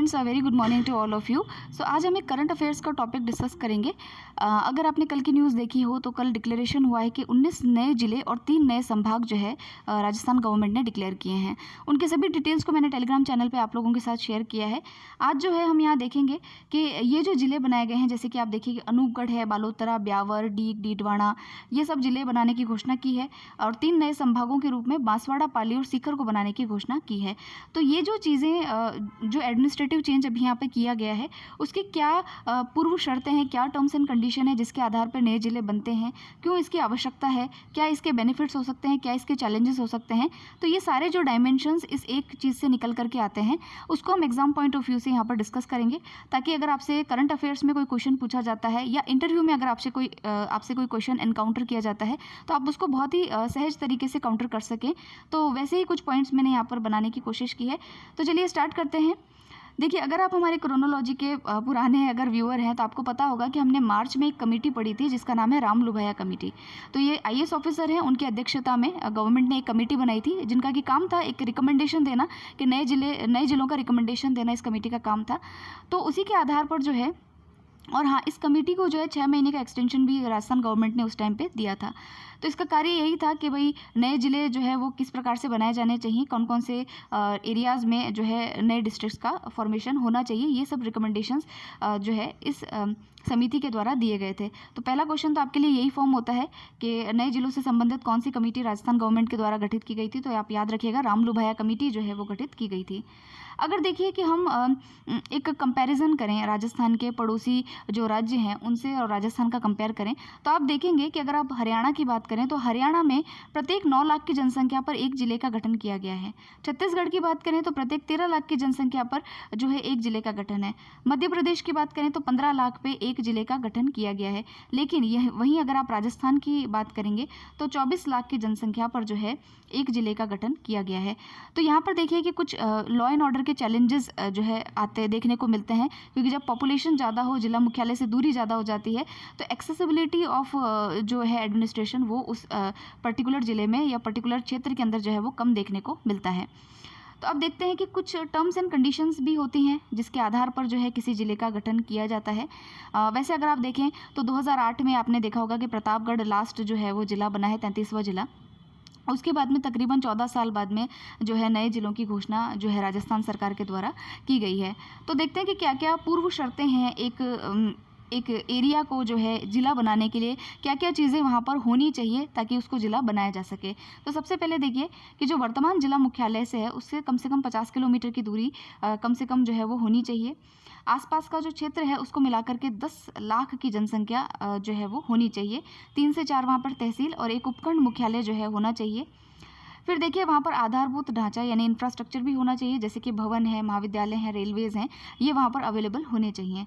Friends, very good morning to all of you. So आज हम एक करंट अफेयर्स का टॉपिक डिस्कस करेंगे। अगर आपने कल की न्यूज़ देखी हो तो कल डिक्लेरेशन हुआ है कि 19 नए ज़िले और 3 नए संभाग जो है राजस्थान गवर्नमेंट ने डिक्लेयर किए हैं। उनके सभी डिटेल्स को मैंने टेलीग्राम चैनल पे आप लोगों के साथ शेयर किया है। आज जो है हम यहाँ देखेंगे कि ये जो ज़िले बनाए गए हैं, जैसे कि आप देखिए कि अनूपगढ़ है, बालोतरा, ब्यावर, डीग, डीडवाना, ये सब ज़िले बनाने की घोषणा की है और 3 नए संभागों के रूप में बांसवाड़ा, पाली और सीकर को बनाने की घोषणा की है। तो ये जो चीज़ें जो एडमिनिस्ट्रेटिव चेंज अभी यहाँ पे किया गया है, उसकी क्या पूर्व शर्तें हैं, क्या टर्म्स एंड कंडीशन है जिसके आधार पर नए ज़िले बनते हैं, क्यों इसकी आवश्यकता है, क्या इसके बेनिफिट्स हो सकते हैं, क्या इसके चैलेंजेस हो सकते हैं। तो ये सारे जो डायमेंशंस इस एक चीज़ से निकल करके आते हैं, उसको हम एग्जाम पॉइंट ऑफ व्यू से यहाँ पर डिस्कस करेंगे, ताकि अगर आपसे करंट अफेयर्स में कोई क्वेश्चन पूछा जाता है या इंटरव्यू में अगर आपसे कोई क्वेश्चन एनकाउंटर किया जाता है तो आप उसको बहुत ही सहज तरीके से काउंटर कर सकें। तो वैसे ही कुछ पॉइंट्स मैंने यहाँ पर बनाने की कोशिश की है। तो चलिए स्टार्ट करते हैं। देखिए, अगर आप हमारे क्रोनोलॉजी के पुराने अगर व्यूअर हैं तो आपको पता होगा कि हमने मार्च में एक कमेटी पढ़ी थी जिसका नाम है राम लुभाया कमेटी। तो ये आईएएस ऑफिसर हैं, उनकी अध्यक्षता में गवर्नमेंट ने एक कमेटी बनाई थी जिनका कि काम था एक रिकमेंडेशन देना, कि नए जिलों का रिकमेंडेशन देना इस कमेटी का काम था। तो उसी के आधार पर जो है, और हाँ, इस कमेटी को जो है 6 महीने का एक्सटेंशन भी राजस्थान गवर्नमेंट ने उस टाइम पे दिया था। तो इसका कार्य यही था कि भाई नए ज़िले जो है वो किस प्रकार से बनाए जाने चाहिए, कौन कौन से एरियाज़ में जो है नए डिस्ट्रिक्ट्स का फॉर्मेशन होना चाहिए, ये सब रिकमेंडेशंस जो है इस समिति के द्वारा दिए गए थे। तो पहला क्वेश्चन तो आपके लिए यही फॉर्म होता है कि नए जिलों से संबंधित कौन सी कमेटी राजस्थान गवर्नमेंट के द्वारा गठित की गई थी। तो आप याद रखिएगा, राम लुभाया कमेटी जो है वो गठित की गई थी। अगर देखिए कि हम एक कंपैरिजन करें राजस्थान के पड़ोसी जो राज्य हैं उनसे और राजस्थान का कंपेयर करें, तो आप देखेंगे कि अगर आप हरियाणा की बात करें तो हरियाणा में प्रत्येक 9 लाख की जनसंख्या पर एक जिले का गठन किया गया है। छत्तीसगढ़ की बात करें तो प्रत्येक 13 लाख की जनसंख्या पर जो है एक जिले का गठन है। मध्य प्रदेश की बात करें तो 15 लाख पे एक जिले का गठन किया गया है। लेकिन यह वहीं अगर आप राजस्थान की बात करेंगे तो 24 लाख की जनसंख्या पर जो है एक जिले का गठन किया गया है। तो यहाँ पर देखिए कि कुछ लॉ एंड ऑर्डर के चैलेंजेस जो है आते देखने को मिलते हैं, क्योंकि जब पॉपुलेशन ज़्यादा हो, जिला मुख्यालय से दूरी ज़्यादा हो जाती है, तो एक्सेसिबिलिटी ऑफ जो है एडमिनिस्ट्रेशन वो उस पर्टिकुलर ज़िले में या पर्टिकुलर क्षेत्र के अंदर जो है वो कम देखने को मिलता है। तो अब देखते हैं कि कुछ टर्म्स एंड कंडीशंस भी होती हैं जिसके आधार पर जो है किसी ज़िले का गठन किया जाता है। वैसे अगर आप देखें तो 2008 में आपने देखा होगा कि प्रतापगढ़ लास्ट जो है वो ज़िला बना है, 33वां ज़िला। उसके बाद में तकरीबन 14 साल बाद में जो है नए ज़िलों की घोषणा जो है राजस्थान सरकार के द्वारा की गई है। तो देखते हैं कि क्या क्या पूर्व शर्तें हैं एक एरिया को जो है ज़िला बनाने के लिए, क्या क्या चीज़ें वहाँ पर होनी चाहिए ताकि उसको ज़िला बनाया जा सके। तो सबसे पहले देखिए कि जो वर्तमान ज़िला मुख्यालय से है उससे कम से कम 50 किलोमीटर की दूरी कम से कम जो है वो होनी चाहिए। आसपास का जो क्षेत्र है उसको मिलाकर के 10 लाख की जनसंख्या जो है वो होनी चाहिए। 3 से 4 वहाँ पर तहसील और एक उपखंड मुख्यालय जो है होना चाहिए। फिर देखिए वहाँ पर आधारभूत ढांचा यानी इंफ्रास्ट्रक्चर भी होना चाहिए, जैसे कि भवन है, महाविद्यालय हैं, रेलवेज़ हैं, ये वहाँ पर अवेलेबल होने चाहिए।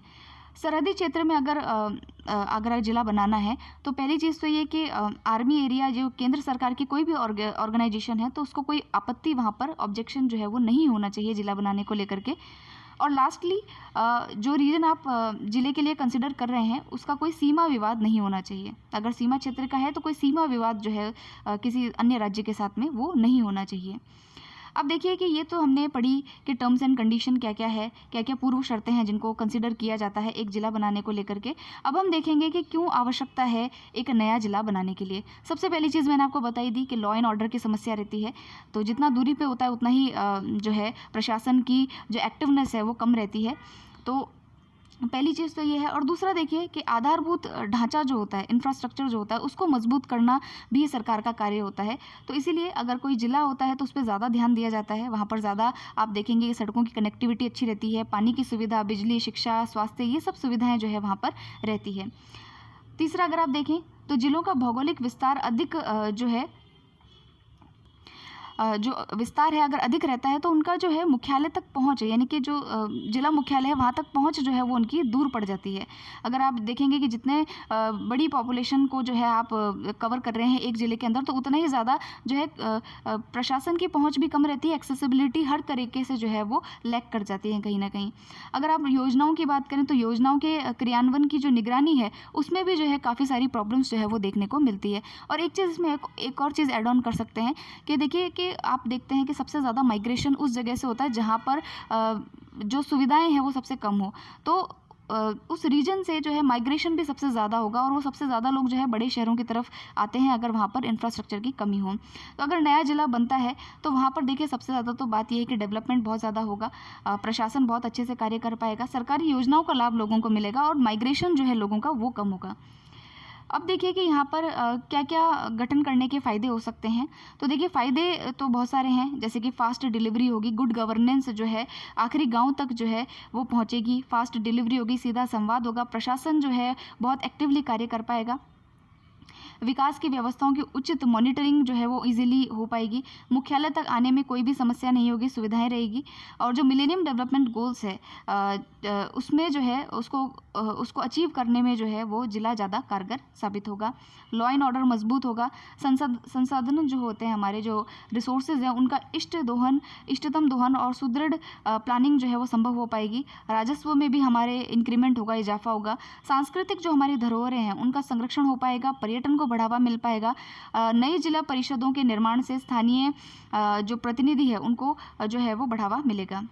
सरहदी क्षेत्र में अगर जिला बनाना है तो पहली चीज़ तो ये कि आर्मी एरिया जो केंद्र सरकार की कोई भी ऑर्गेनाइजेशन है तो उसको कोई आपत्ति, वहाँ पर ऑब्जेक्शन जो है वो नहीं होना चाहिए जिला बनाने को लेकर के। और लास्टली जो रीजन आप ज़िले के लिए कंसिडर कर रहे हैं उसका कोई सीमा विवाद नहीं होना चाहिए। अगर सीमा क्षेत्र का है तो कोई सीमा विवाद जो है किसी अन्य राज्य के साथ में वो नहीं होना चाहिए। अब देखिए कि ये तो हमने पढ़ी कि टर्म्स एंड कंडीशन क्या क्या है, क्या क्या पूर्व शर्तें हैं जिनको कंसिडर किया जाता है एक ज़िला बनाने को लेकर के। अब हम देखेंगे कि क्यों आवश्यकता है एक नया ज़िला बनाने के लिए। सबसे पहली चीज़ मैंने आपको बताई दी कि लॉ एंड ऑर्डर की समस्या रहती है, तो जितना दूरी पे होता है उतना ही जो है प्रशासन की जो एक्टिवनेस है वो कम रहती है। तो पहली चीज़ तो ये है। और दूसरा देखिए कि आधारभूत ढांचा जो होता है, इंफ्रास्ट्रक्चर जो होता है, उसको मजबूत करना भी सरकार का कार्य होता है। तो इसीलिए अगर कोई ज़िला होता है तो उस पर ज़्यादा ध्यान दिया जाता है। वहाँ पर ज़्यादा आप देखेंगे कि सड़कों की कनेक्टिविटी अच्छी रहती है, पानी की सुविधा, बिजली, शिक्षा, स्वास्थ्य, ये सब सुविधाएँ जो है वहाँ पर रहती है। तीसरा अगर आप देखें तो ज़िलों का भौगोलिक विस्तार अधिक जो है जो विस्तार है अगर अधिक रहता है तो उनका जो है मुख्यालय तक पहुँच, यानी कि जो जिला मुख्यालय है वहाँ तक पहुँच जो है वो उनकी दूर पड़ जाती है। अगर आप देखेंगे कि जितने बड़ी पॉपुलेशन को जो है आप कवर कर रहे हैं एक ज़िले के अंदर, तो उतना ही ज़्यादा जो है प्रशासन की पहुँच भी कम रहती है, एक्सेसिबिलिटी हर तरीके से जो है वो लैक कर जाती है कहीं ना कहीं। अगर आप योजनाओं की बात करें तो योजनाओं के क्रियान्वयन की जो निगरानी है उसमें भी जो है काफ़ी सारी प्रॉब्लम्स जो है वो देखने को मिलती है। और एक चीज़ इसमें एक और चीज़ ऐड ऑन कर सकते हैं कि देखिए कि आप देखते हैं कि सबसे ज़्यादा माइग्रेशन उस जगह से होता है जहाँ पर जो सुविधाएं हैं वो सबसे कम हो, तो उस रीजन से जो है माइग्रेशन भी सबसे ज़्यादा होगा और वो सबसे ज़्यादा लोग जो है बड़े शहरों की तरफ आते हैं अगर वहाँ पर इंफ्रास्ट्रक्चर की कमी हो। तो अगर नया ज़िला बनता है तो वहाँ पर देखिए सबसे ज़्यादा तो बात ये है कि डेवलपमेंट बहुत ज़्यादा होगा, प्रशासन बहुत अच्छे से कार्य कर पाएगा, सरकारी योजनाओं का लाभ लोगों को मिलेगा और माइग्रेशन जो है लोगों का वो कम होगा। अब देखिए कि यहाँ पर क्या क्या गठन करने के फ़ायदे हो सकते हैं। तो देखिए फ़ायदे तो बहुत सारे हैं, जैसे कि फ़ास्ट डिलीवरी होगी, गुड गवर्नेंस जो है आखिरी गांव तक जो है वो पहुँचेगी, फ़ास्ट डिलीवरी होगी, सीधा संवाद होगा, प्रशासन जो है बहुत एक्टिवली कार्य कर पाएगा, विकास की व्यवस्थाओं की उचित मॉनिटरिंग जो है वो इजीली हो पाएगी, मुख्यालय तक आने में कोई भी समस्या नहीं होगी, सुविधाएं रहेगी। और जो मिलेनियम डेवलपमेंट गोल्स है उसमें जो है उसको अचीव करने में जो है वो ज़िला ज़्यादा कारगर साबित होगा। लॉ एंड ऑर्डर मजबूत होगा, संसाधन जो होते हैं हमारे जो रिसोर्सेज हैं उनका इष्टतम दोहन और सुदृढ़ प्लानिंग जो है वो संभव हो पाएगी। राजस्व में भी हमारे इंक्रीमेंट होगा, इजाफा होगा। सांस्कृतिक जो हमारी धरोहरें हैं उनका संरक्षण हो पाएगा, पर्यटन को बढ़ावा मिल पाएगा। नई जिला परिषदों के निर्माण से स्थानीय जो प्रतिनिधि है उनको जो है वो बढ़ावा मिलेगा।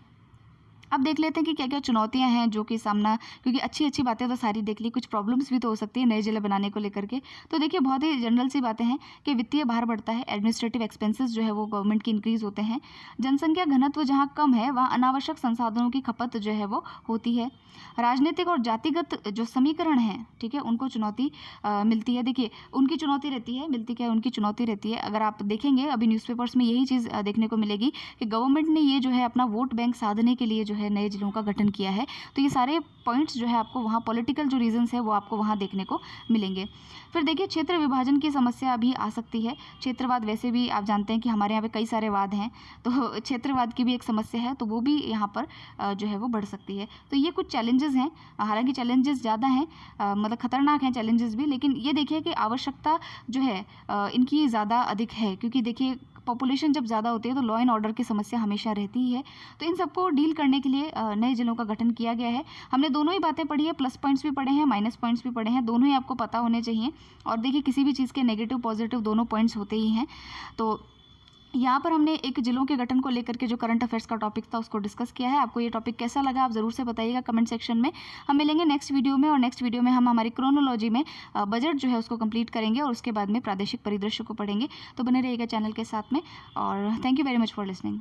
अब देख लेते हैं कि क्या क्या चुनौतियां हैं जो कि सामना, क्योंकि अच्छी अच्छी बातें तो सारी देख ली, कुछ प्रॉब्लम्स भी तो हो सकती है नए जिले बनाने को लेकर के। तो देखिए बहुत ही जनरल सी बातें हैं कि वित्तीय भार बढ़ता है, एडमिनिस्ट्रेटिव एक्सपेंसेस जो है वो गवर्नमेंट की इंक्रीज होते हैं, जनसंख्या घनत्व जहाँ कम है वहाँ अनावश्यक संसाधनों की खपत जो है वो होती है, राजनीतिक और जातिगत जो समीकरण हैं, ठीक है, उनको चुनौती मिलती है। देखिए उनकी चुनौती रहती है, मिलती क्या है, उनकी चुनौती रहती है। अगर आप देखेंगे अभी न्यूज़पेपर्स में यही चीज़ देखने को मिलेगी कि गवर्नमेंट ने ये जो है अपना वोट बैंक साधने के लिए जो है नए जिलों का गठन किया है। तो ये सारे पॉइंट्स जो है आपको वहाँ पॉलिटिकल जो रीजंस है वो आपको वहाँ देखने को मिलेंगे। फिर देखिए क्षेत्र विभाजन की समस्या अभी आ सकती है। क्षेत्रवाद वैसे भी आप जानते हैं कि हमारे यहाँ पे कई सारे वाद हैं, तो क्षेत्रवाद की भी एक समस्या है, तो वो भी यहाँ पर जो है वो बढ़ सकती है। तो ये कुछ चैलेंजेस हैं, हालांकि चैलेंजेस ज़्यादा हैं, मतलब खतरनाक हैं चैलेंजेस भी, लेकिन ये देखिए कि आवश्यकता जो है इनकी ज़्यादा अधिक है, क्योंकि देखिए पॉपुलेशन जब ज़्यादा होती है तो लॉ एंड ऑर्डर की समस्या हमेशा रहती ही है। तो इन सबको डील करने के लिए नए जिलों का गठन किया गया है। हमने दोनों ही बातें पढ़ी है, प्लस पॉइंट्स भी पढ़े हैं, माइनस पॉइंट्स भी पढ़े हैं, दोनों ही आपको पता होने चाहिए। और देखिए किसी भी चीज़ के नेगेटिव पॉजिटिव दोनों पॉइंट्स होते ही हैं। तो यहाँ पर हमने एक जिलों के गठन को लेकर के जो करंट अफेयर्स का टॉपिक था उसको डिस्कस किया है। आपको ये टॉपिक कैसा लगा आप ज़रूर से बताइएगा कमेंट सेक्शन में। हम मिलेंगे नेक्स्ट वीडियो में, और नेक्स्ट वीडियो में हम हमारी क्रोनोलॉजी में बजट जो है उसको कंप्लीट करेंगे और उसके बाद में प्रादेशिक परिदृश्य को पढ़ेंगे। तो बने रहिएगा चैनल के साथ में, और thank you very much for listening.